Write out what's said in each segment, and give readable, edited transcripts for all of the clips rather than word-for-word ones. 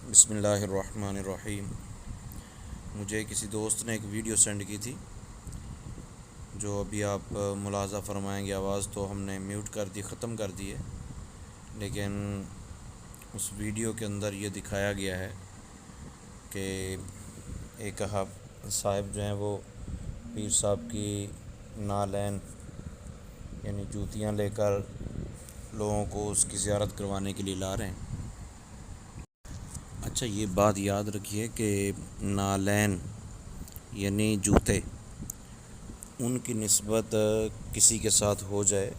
بسم اللہ الرحمن الرحیم۔ مجھے کسی دوست نے ایک ویڈیو سینڈ کی تھی جو ابھی آپ ملاحظہ فرمائیں گے، آواز تو ہم نے میوٹ کر دی، ختم کر دی ہے، لیکن اس ویڈیو کے اندر یہ دکھایا گیا ہے کہ ایک صاحب جو ہیں وہ پیر صاحب کی نالین یعنی جوتیاں لے کر لوگوں کو اس کی زیارت کروانے کے لیے لا رہے ہیں۔ اچھا، یہ بات یاد رکھیے کہ نالین یعنی جوتے، ان کی نسبت کسی کے ساتھ ہو جائے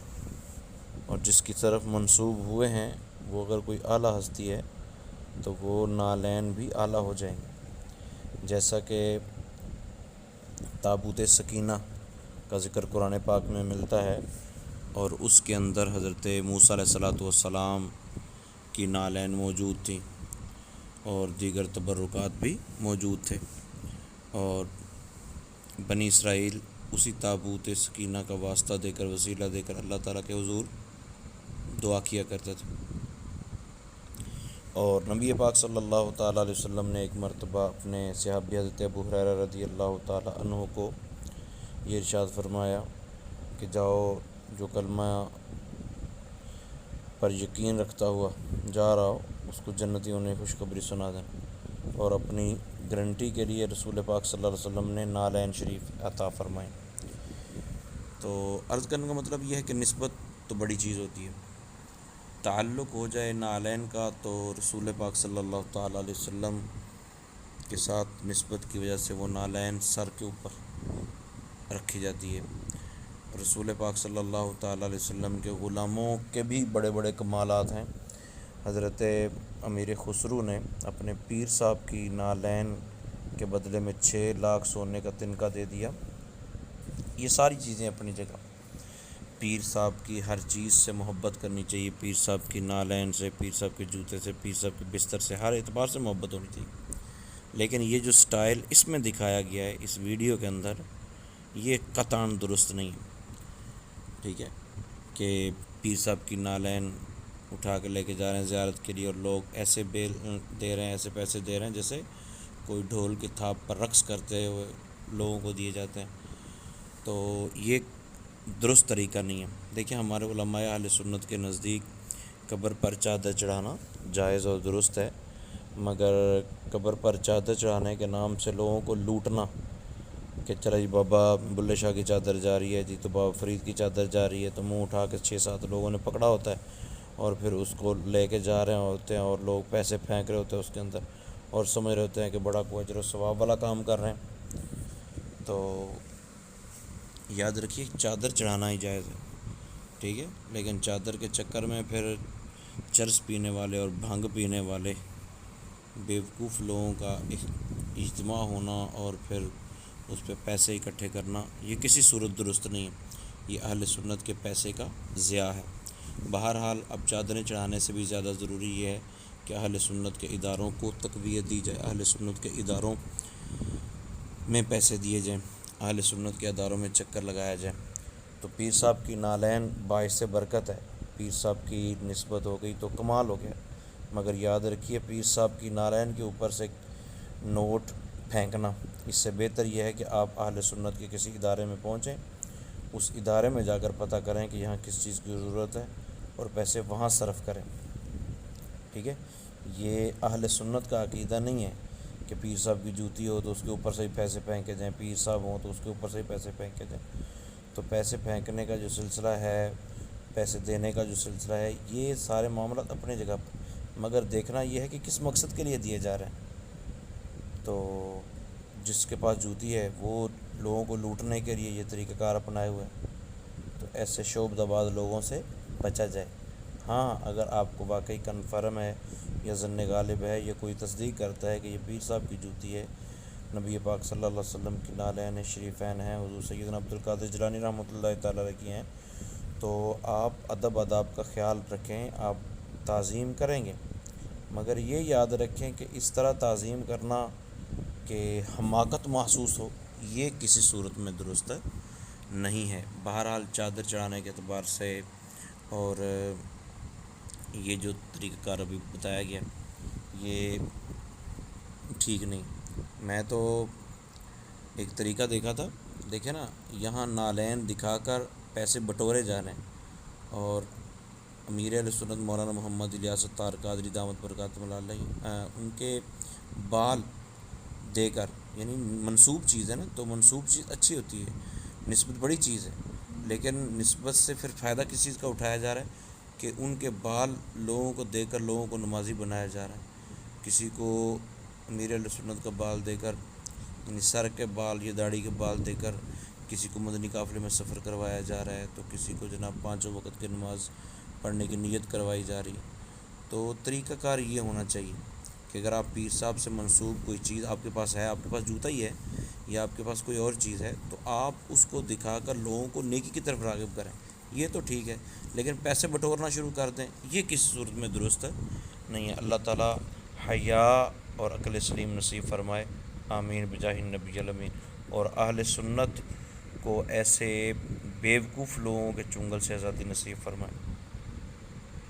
اور جس کی طرف منسوب ہوئے ہیں وہ اگر کوئی اعلیٰ ہستی ہے تو وہ نالین بھی اعلیٰ ہو جائیں گے، جیسا کہ تابوت سکینہ کا ذکر قرآن پاک میں ملتا ہے، اور اس کے اندر حضرت موسیٰ علیہ الصلوۃ والسلام کی نالین موجود تھیں اور دیگر تبرکات بھی موجود تھے، اور بنی اسرائیل اسی تابوت سکینہ کا واسطہ دے کر، وسیلہ دے کر اللہ تعالیٰ کے حضور دعا کیا کرتے تھے۔ اور نبی پاک صلی اللہ تعالیٰ علیہ وسلم نے ایک مرتبہ اپنے صحابی حضرت ابو ہریرہ رضی اللہ تعالیٰ عنہ کو یہ ارشاد فرمایا کہ جاؤ، جو کلمہ پر یقین رکھتا ہوا جا رہا ہو اس کو جنتیوں نے خوشخبری سنا دیں، اور اپنی گارنٹی کے لیے رسول پاک صلی اللہ علیہ وسلم نے نالین شریف عطا فرمائیں۔ تو عرض کرنے کا مطلب یہ ہے کہ نسبت تو بڑی چیز ہوتی ہے، تعلق ہو جائے نالین کا تو رسول پاک صلی اللہ تعالیٰ علیہ وسلم کے ساتھ نسبت کی وجہ سے وہ نالین سر کے اوپر رکھی جاتی ہے۔ رسول پاک صلی اللہ تعالیٰ علیہ وسلم کے غلاموں کے بھی بڑے بڑے کمالات ہیں۔ حضرت امیر خسرو نے اپنے پیر صاحب کی نالین کے بدلے میں 6 لاکھ سونے کا تنکا دے دیا۔ یہ ساری چیزیں اپنی جگہ، پیر صاحب کی ہر چیز سے محبت کرنی چاہیے، پیر صاحب کی نالین سے، پیر صاحب کے جوتے سے، پیر صاحب کے بستر سے، ہر اعتبار سے محبت ہونی چاہیے۔ لیکن یہ جو سٹائل اس میں دکھایا گیا ہے اس ویڈیو کے اندر، یہ قطعاً درست نہیں ہے، ٹھیک ہے، کہ پیر صاحب کی نالین اٹھا کے لے کے جا رہے ہیں زیارت کے لیے، اور لوگ ایسے بیل دے رہے ہیں، ایسے پیسے دے رہے ہیں جیسے کوئی ڈھول کی تھاپ پر رقص کرتے ہوئے لوگوں کو دیے جاتے ہیں۔ تو یہ درست طریقہ نہیں ہے۔ دیکھیں، ہمارے علماء اہل سنت کے نزدیک قبر پر چادر چڑھانا جائز اور درست ہے، مگر قبر پر چادر چڑھانے کے نام سے لوگوں کو لوٹنا کہ چلو جی بابا بلے شاہ کی چادر جا رہی ہے جی، تو بابا فرید کی چادر جا رہی ہے، تو منہ اٹھا کے 6-7 لوگوں نے پکڑا ہوتا ہے اور پھر اس کو لے کے جا رہے ہوتے ہیں، اور لوگ پیسے پھینک رہے ہوتے ہیں اس کے اندر، اور سمجھ رہے ہوتے ہیں کہ بڑا کوئی اجر و ثواب والا کام کر رہے ہیں۔ تو یاد رکھیے، چادر چڑھانا ہی جائز ہے، ٹھیک ہے، لیکن چادر کے چکر میں پھر چرس پینے والے اور بھنگ پینے والے بیوقوف لوگوں کا اجتماع ہونا اور پھر اس پہ پیسے اکٹھے کرنا، یہ کسی صورت درست نہیں ہے، یہ اہل سنت کے پیسے کا ضیاع ہے۔ بہرحال اب چادریں چڑھانے سے بھی زیادہ ضروری یہ ہے کہ اہل سنت کے اداروں کو تقویت دی جائے، اہل سنت کے اداروں میں پیسے دیے جائیں، اہل سنت کے اداروں میں چکر لگایا جائے۔ تو پیر صاحب کی نالین باعث برکت ہے، پیر صاحب کی نسبت ہو گئی تو کمال ہو گیا، مگر یاد رکھیے پیر صاحب کی نالین کے اوپر سے نوٹ پھینکنا، اس سے بہتر یہ ہے کہ آپ اہل سنت کے کسی ادارے میں پہنچیں، اس ادارے میں جا کر پتہ کریں کہ یہاں کس چیز کی ضرورت ہے اور پیسے وہاں صرف کریں، ٹھیک ہے۔ یہ اہل سنت کا عقیدہ نہیں ہے کہ پیر صاحب کی جوتی ہو تو اس کے اوپر سے ہی پیسے پھینکے جائیں، پیر صاحب ہوں تو اس کے اوپر سے ہی پیسے پھینکے جائیں۔ تو پیسے پھینکنے کا جو سلسلہ ہے، پیسے دینے کا جو سلسلہ ہے، یہ سارے معاملات اپنی جگہ پر، مگر دیکھنا یہ ہے کہ کس مقصد کے لیے دیے جا رہے ہیں۔ تو جس کے پاس جوتی ہے وہ لوگوں کو لوٹنے کے لیے یہ طریقہ کار اپنائے ہوئے ہیں، تو ایسے شعبدہ‌باز لوگوں سے بچا جائے۔ ہاں، اگر آپ کو واقعی کنفرم ہے یا ظن غالب ہے یا کوئی تصدیق کرتا ہے کہ یہ پیر صاحب کی جوتی ہے، نبی پاک صلی اللہ علیہ وسلم کی نالین شریفین ہیں، حضور سیدنا عبدالقادر جیلانی رحمۃ اللہ تعالیٰ علیہ کی ہیں، تو آپ ادب آداب کا خیال رکھیں، آپ تعظیم کریں گے، مگر یہ یاد رکھیں کہ اس طرح تعظیم کرنا کہ حماقت محسوس ہو، یہ کسی صورت میں درست نہیں ہے۔ بہرحال چادر چڑھانے کے اعتبار سے اور یہ جو طریقہ کار ابھی بتایا گیا، یہ ٹھیک نہیں۔ میں تو ایک طریقہ دیکھا تھا، دیکھیں نا، یہاں نالین دکھا کر پیسے بٹورے جا رہے ہیں، اور امیر علیہ سنت مولانا محمد الیاس الطاہر قادری دامت برکاتہ اللہ علیہ ان کے بال دے کر، یعنی منسوب چیز ہے نا، تو منسوب چیز اچھی ہوتی ہے، نسبت بڑی چیز ہے، لیکن نسبت سے پھر فائدہ کس چیز کا اٹھایا جا رہا ہے کہ ان کے بال لوگوں کو دے کر لوگوں کو نمازی بنایا جا رہا ہے۔ کسی کو امیر علیہ سنت کا بال دے کر، یعنی سر کے بال یا داڑھی کے بال دے کر کسی کو مدنی قافلے میں سفر کروایا جا رہا ہے، تو کسی کو جناب 5 وقت کی نماز پڑھنے کی نیت کروائی جا رہی ہے۔ تو طریقہ کار یہ ہونا چاہیے کہ اگر آپ پیر صاحب سے منسوب کوئی چیز آپ کے پاس ہے، آپ کے پاس جوتا ہی ہے یا آپ کے پاس کوئی اور چیز ہے، تو آپ اس کو دکھا کر لوگوں کو نیکی کی طرف راغب کریں، یہ تو ٹھیک ہے، لیکن پیسے بٹورنا شروع کر دیں، یہ کس صورت میں درست ہے؟ نہیں ہے۔ اللہ تعالیٰ حیا اور عقل سلیم نصیب فرمائے، آمین بجاہ النبی الامین، اور اہل سنت کو ایسے بیوقوف لوگوں کے چنگل سے آزادی نصیب فرمائے۔